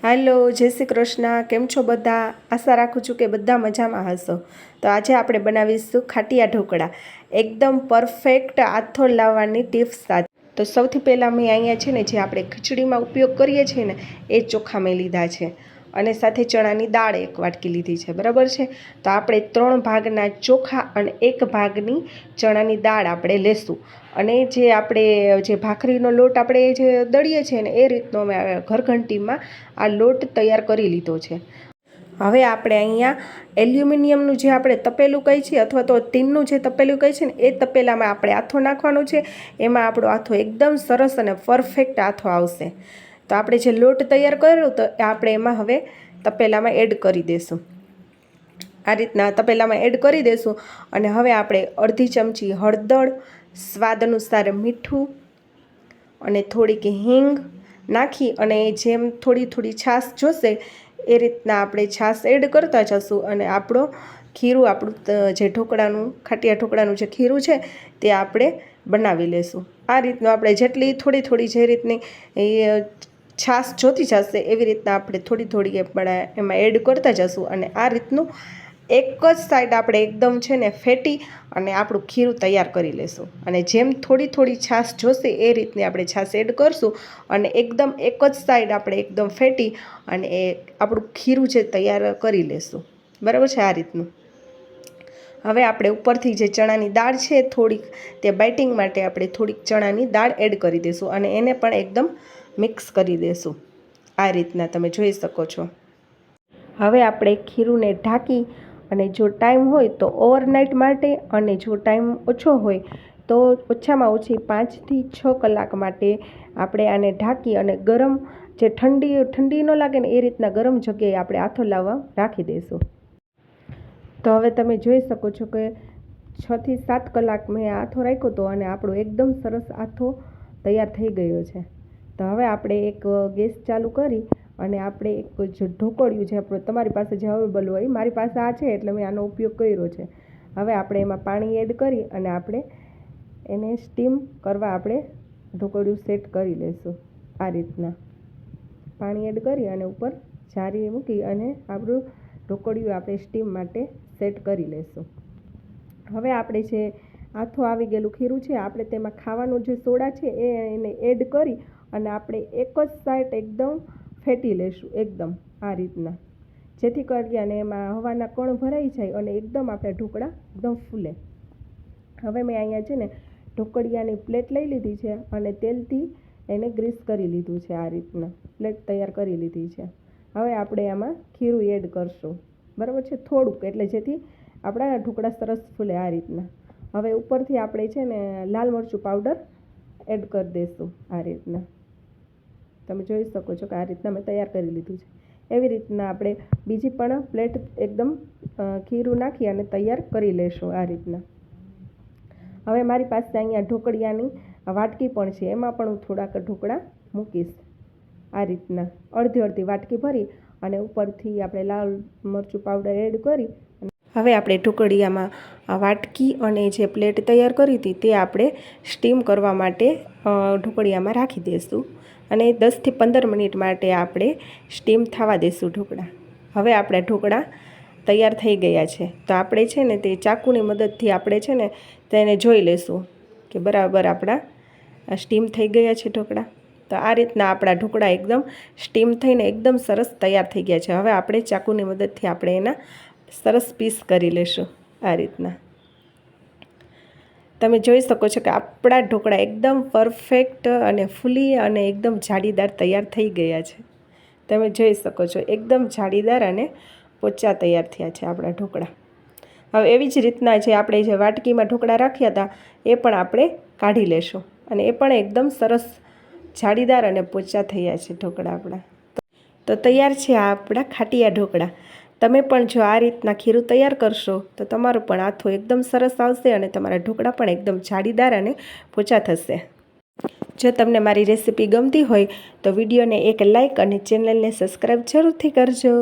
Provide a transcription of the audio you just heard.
Hello, જય શ્રી કૃષ્ણ. કેમ છો બધા? આશા રાખું છું કે બધા મજામાં હશો. તો આજે આપણે બનાવીશું ખાટિયા ઢોકળા, એકદમ પરફેક્ટ આથો લાવવાની ટિપ્સ સાથે. તો સૌથી પહેલાં મેં અહીંયા છે ને જે આપણે ખીચડીમાં ઉપયોગ કરીએ છીએ ને એ ચોખા મેં લીધા છે અને સાથે ચણાની દાળ 1 વાટકી લીધી છે, બરાબર છે. તો આપણે 3 ભાગના ચોખા અને 1 ભાગની ચણાની દાળ આપણે લેશું. અને જે આપણે જે ભાખરીનો લોટ આપણે જે દળીએ છીએ ને એ રીતનો અમે ઘરઘંટીમાં આ લોટ તૈયાર કરી લીધો છે. હવે આપણે અહીંયા એલ્યુમિનિયમનું જે આપણે તપેલું કહી છીએ અથવા તો ટીનનું જે તપેલું કહી છે ને એ તપેલામાં આપણે આથો નાખવાનો છે. એમાં આપણો આથો એકદમ સરસ અને પરફેક્ટ આથો આવશે. તો આપણે જે લોટ તૈયાર કર્યો તો આપણે એમાં હવે તપેલામાં એડ કરી દઈશું. આ રીતના તપેલામાં એડ કરી દઈશું. અને હવે આપણે અડધી ચમચી હળદર, સ્વાદ અનુસાર મીઠું અને થોડીક હિંગ નાખી અને જેમ થોડી છાશ જોશે એ રીતના આપણે છાશ એડ કરતા જશું. અને આપણું જે ઢોકળાનું ખાટિયા ઢોકળાનું જે ખીરું છે તે આપણે બનાવી લેશું. આ રીતનું આપણે જેટલી થોડી જે રીતની છાશ જોતી જશે એવી રીતના આપણે થોડી એમાં એડ કરતા જશું. અને આ રીતનું એક જ સાઈડ આપણે એકદમ છે ને ફેટી અને આપણું ખીરું તૈયાર કરી લેશું. અને જેમ થોડી છાશ જોશે એ રીતની આપણે છાશ એડ કરશું અને એકદમ એક જ સાઈડ આપણે એકદમ ફેટી અને એ આપણું ખીરું છે તૈયાર કરી લેશું, બરાબર છે. આ રીતનું હવે આપણે ઉપરથી જે ચણાની દાળ છે થોડીક તે બાઇટિંગ માટે આપણે થોડીક ચણાની દાળ એડ કરી દઈશું અને એને પણ એકદમ મિક્સ કરી દઈશું. આ રીતના તમે જોઈ શકો છો. હવે આપણે ખીરુંને ઢાંકી અને જો ટાઈમ હોય તો ઓવરનાઇટ માટે અને જો ટાઈમ ઓછો હોય તો ઓછામાં ઓછી 5 થી 6 કલાક માટે આપણે આને ઢાંકી અને ગરમ જે ઠંડી ન લાગે ને એ રીતના ગરમ જગ્યાએ આપણે આથો લાવવા રાખી દઈશું. તો હવે તમે જોઈ શકો છો કે 6 થી 7 કલાક મેં આથો રાખ્યો હતો અને આપણો એકદમ સરસ આથો તૈયાર થઈ ગયો છે. તો હવે આપણે એક ગેસ ચાલુ કરી અને આપણે એક જે ઢોકળિયું જે આપણે તમારી પાસે જે અવેલેબલ હોય, મારી પાસે આ છે એટલે મેં આનો ઉપયોગ કર્યો છે. હવે આપણે એમાં પાણી એડ કરી અને આપણે એને સ્ટીમ કરવા આપણે ઢોકળિયું સેટ કરી લઈશું. આ રીતના પાણી એડ કરી અને ઉપર જારી મૂકી અને આપણું ઢોકળિયું આપણે સ્ટીમ માટે સેટ કરી લઈશું. હવે આપણે જે આથો આવી ગયેલું ખીરું છે આપણે તેમાં ખાવાનું જે સોડા છે એને એડ કરી અને આપણે એક જ સાઈડ એકદમ ફેટી લઈશું એકદમ આ રીતના, જેથી કરી અને એમાં હવાના કણ ભરાઈ જાય અને એકદમ આપણે ઢોકળા એકદમ ફૂલે. હવે મેં અહીંયા છે ને ઢોકળિયાની પ્લેટ લઈ લીધી છે અને તેલથી એને ગ્રીસ કરી લીધું છે. આ રીતના પ્લેટ તૈયાર કરી લીધી છે. હવે આપણે આમાં ખીરું એડ કરશું, બરાબર છે, થોડુંક, એટલે જેથી આપણા ઢોકળા સરસ ફૂલે. આ રીતના હવે ઉપરથી આપણે છે ને લાલ મરચું પાવડર એડ કરી દઈશું. આ રીતના તમે જોઈ શકો છો કે આ રીતના મેં તૈયાર કરી લીધું છે. એવી રીતના આપણે બીજી પણ પ્લેટ એકદમ ખીરું નાખી અને તૈયાર કરી લઈશું. આ રીતના હવે મારી પાસે અહીંયા ઢોકળિયાની વાટકી પણ છે, એમાં પણ હું થોડાક ઢોકળા મૂકીશ. આ રીતના અડધી વાટકી ભરી અને ઉપરથી આપણે લાલ મરચું પાવડર એડ કરી હવે આપણે ઢોકળિયામાં વાટકી અને જે પ્લેટ તૈયાર કરી હતી તે આપણે સ્ટીમ કરવા માટે ઢોકળિયામાં રાખી દઈશું અને 10 થી 15 મિનિટ માટે આપણે સ્ટીમ થવા દઈશું ઢોકળા. હવે આપણા ઢોકળા તૈયાર થઈ ગયા છે. તો આપણે છે ને તે ચાકુની મદદથી આપણે છે ને તેને જોઈ લઈશું કે બરાબર આપણા સ્ટીમ થઈ ગયા છે ઢોકળા. તો આ રીતના આપણા ઢોકળા એકદમ સ્ટીમ થઈને એકદમ સરસ તૈયાર થઈ ગયા છે. હવે આપણે ચાકુની મદદથી આપણે એના સરસ પીસ કરી લઈશું. આ રીતના તમે જોઈ શકો છો કે આપણા ઢોકળા એકદમ પરફેક્ટ અને ફૂલી અને એકદમ જાળીદાર તૈયાર થઈ ગયા છે. તમે જોઈ શકો છો એકદમ જાળીદાર અને પોચા તૈયાર થયા છે આપણા ઢોકળા. હવે એવી જ રીતના જે આપણે જે વાટકીમાં ઢોકળા રાખ્યા હતા એ પણ આપણે કાઢી લેશું અને એ પણ એકદમ સરસ જાળીદાર અને પોચા થયા છે ઢોકળા આપણા. તો તૈયાર છે આપણા ખાટિયા ઢોકળા. તમે પણ જો આ રીતના ખીરું તૈયાર કરશો તો તમારો પણ આથો એકદમ સરસ આવશે અને તમારા ઢોકળા પણ એકદમ જાળીદાર અને પોચા થશે. જો તમને મારી રેસીપી ગમતી હોય તો વિડીયોને એક લાઇક અને ચેનલને સબસ્ક્રાઈબ જરૂરથી કરજો.